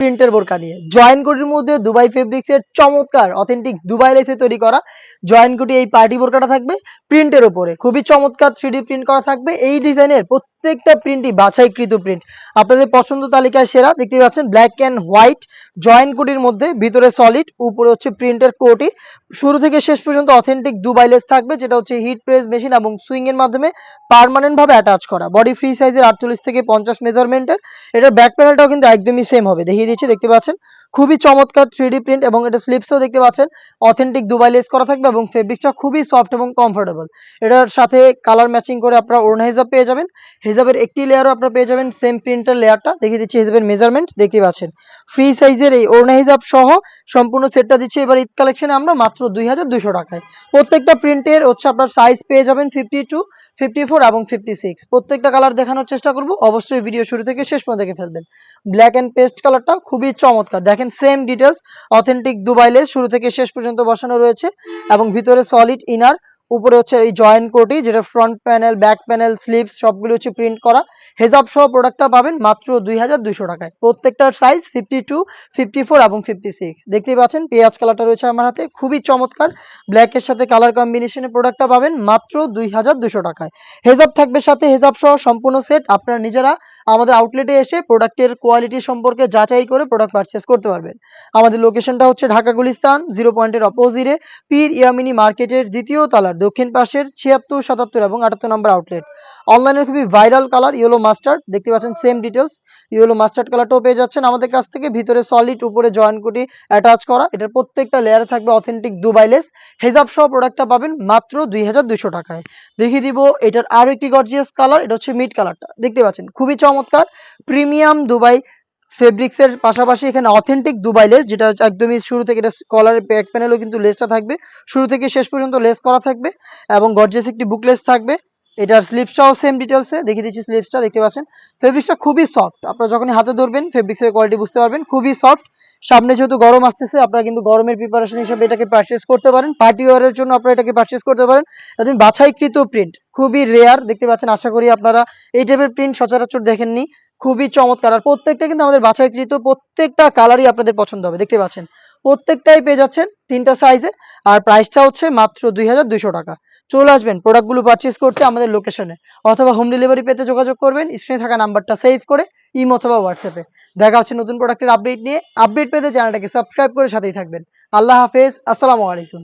প্রিন্টের বোরকা নিয়ে জয়েন্ট কোটির মধ্যে দুবাই ফেব্রিক্সের চমৎকার অথেন্টিক দুবাই লেসে তৈরি করা জয়েন্ট কোটি এই পার্টি বোরকাটা থাকবে প্রিন্টের উপরে খুবই চমৎকার 3D প্রিন্ট করা থাকবে। এই ডিজাইনের প্রত্যেকটা প্রিন্টই বাছাইকৃত প্রিন্ট, আপনাদের পছন্দ তালিকায় সেরা। দেখতে পাচ্ছেন ব্ল্যাক অ্যান্ড হোয়াইট জয়েন্ট কোটির মধ্যে, ভিতরে সলিড, উপরে হচ্ছে প্রিন্টের কোটি। শুরু থেকে শেষ পর্যন্ত অথেন্টিক দুবাই লেস থাকবে, যেটা হচ্ছে হিট প্রেস মেশিন এবং সুইং এর মাধ্যমে পার্মানেন্ট ভাবে অ্যাটাচ করা। বডি ফ্রি সাইজের 48 থেকে 50 মেজারমেন্টের। এটার ব্যাক প্যানেলটাও কিন্তু একদমই সেম হবে, দেখিয়ে দিচ্ছি। দেখতে পাচ্ছেন খুবই চমৎকার 3D প্রিন্ট এবং এটা স্লিপসও দেখতে পাচ্ছেন অথেন্টিক দুবাই লেস করা থাকবে এবং ফেব্রিকটা খুবই সফট এবং কমফোর্টেবল। এটার সাথে কালার ম্যাচিং করে আপনারা ওড়না হিজাব পেয়ে যাবেন। হিজাবের একটি লেয়ারও আপনারা পেয়ে যাবেন সেম প্রিন্টের লেয়ারটা, দেখিয়ে দিচ্ছি হিজাবের মেজারমেন্ট। দেখতে পাচ্ছেন ফ্রি সাইজের এই ওড়না হিজাব সহ সম্পূর্ণ সেটটা দিচ্ছি এবার ঈদ কালেকশনে আমরা মাত্র 2200 টাকায়। প্রত্যেকটা প্রিন্টের হচ্ছে আপনার সাইজ পেয়ে যাবেন 52, 54 এবং 56। প্রত্যেকটা কালার দেখানোর চেষ্টা করব, অবশ্যই ভিডিও শুরু থেকে শেষ পর্যন্ত দেখে ফেলবেন। ব্ল্যাক এন্ড পেস্ট কালারটা খুবই চমৎকার, দেখেন same details authentic Dubai less শুরু থেকে শেষ পর্যন্ত বসানো রয়েছে এবং ভিতরে সলিড ইনার, উপরে হচ্ছে এই জয়েন্ট কোটি যেটা front panel, back panel, sleeves সবগুলো হচ্ছে প্রিন্ট করা। হেজাব সহ প্রোডাক্টটা পাবেন মাত্র 2200 টাকায়। প্রত্যেকটার সাইজ 52, 54 এবং 56। দেখতেই পাচ্ছেন পেঁয়াজ কালারটা রয়েছে আমার হাতে, খুবই চমৎকার ব্ল্যাকের সাথে কালার কম্বিনেশনে প্রোডাক্টটা পাবেন মাত্র 2200 টাকায়। হেজাব থাকবে সাথে, হেজাব সহ সম্পূর্ণ সেট আপনারা নিজেরা আমাদের আউটলেটে এসে প্রোডাক্টের কোয়ালিটি সম্পর্কে যাচাই করে প্রোডাক্ট পারচেস করতে পারবেন। আমাদের লোকেশনটা হচ্ছে ঢাকা গুলিস্তান 0 পয়েন্টের অপোজিটে পীর ইয়ামিনী মার্কেটের দ্বিতীয় তলার দক্ষিণ পাশের 76, 77 এবং 78 নম্বর আউটলেট। অনলাইনের খুবই ভাইরাল কালার ইয়েলো মাস্টার্ড, দেখতে পাচ্ছেন সেম ডিটেলস ইয়েলো মাস্টার্ড কালারটাও পেয়ে যাচ্ছেন আমাদের কাছ থেকে। ভিতরে সলিড, উপরে জয়েন্ট কোটি অ্যাটাচ করা। এটার প্রত্যেকটা লেয়ারে থাকবে অথেন্টিক দুবাই লেস। হেজাব সহ প্রোডাক্টটা পাবেন মাত্র 2200 টাকায়। দেখিয়ে দিব এটার আরো একটি গর্জিয়াস কালার, এটা হচ্ছে মিড কালারটা। দেখতে পাচ্ছেন খুবই চমৎকার প্রিমিয়াম দুবাই ফেব্রিক্সের পাশাপাশি এখানে অথেন্টিক দুবাই লেস, যেটা একদমই শুরু থেকে এটা কলারের ব্যাক প্যানেলও কিন্তু লেসটা থাকবে, শুরু থেকে শেষ পর্যন্ত লেস করা থাকবে এবং গর্জিয়াস একটি বুকলেস থাকবে। এটার স্লিপসটাও সেম ডিটেলসে দেখিয়ে দিচ্ছি। স্লিপসটা দেখতে পাচ্ছেন ফেব্রিক্সটা খুবই সফট, আপনারা যখন হাতে ধরবেন ফেব্রিক্সের কোয়ালিটি বুঝতে পারবেন, খুবই সফট। সামনে যেহেতু গরম আসতেছে, আপনারা কিন্তু গরমের প্রিপারেশন হিসেবে এটাকে পারচেস করতে পারেন, পার্টি ওয়ারের জন্য আপনারা এটাকে পারচেস করতে পারেন। একদম বাছাইকৃত প্রিন্ট, খুবই রেয়ার। দেখতে পাচ্ছেন, আশা করি আপনারা এই টাইপের প্রিন্ট সচরাচর দেখেননি, খুবই চমৎকার। আর প্রত্যেকটা কিন্তু আমাদের বাছাইকৃত, প্রত্যেকটা কালারই আপনাদের পছন্দ হবে। দেখতে পাচ্ছেন প্রত্যেকটাই পেয়ে যাচ্ছেন 3টা সাইজে, আর প্রাইসটা হচ্ছে মাত্র 2200 টাকা। চলে আসবেন প্রোডাক্টগুলো পারচেস করতে আমাদের লোকেশনে, অথবা হোম ডেলিভারি পেতে যোগাযোগ করবেন স্ক্রিনে থাকা নাম্বারটা সেভ করে ইমো অথবা হোয়াটসঅ্যাপে। দেখা হচ্ছে নতুন প্রোডাক্টের আপডেট নিয়ে। আপডেট পেতে চ্যানেলটাকে সাবস্ক্রাইব করে সাথেই থাকবেন। আল্লাহ হাফেজ, আসসালামু আলাইকুম।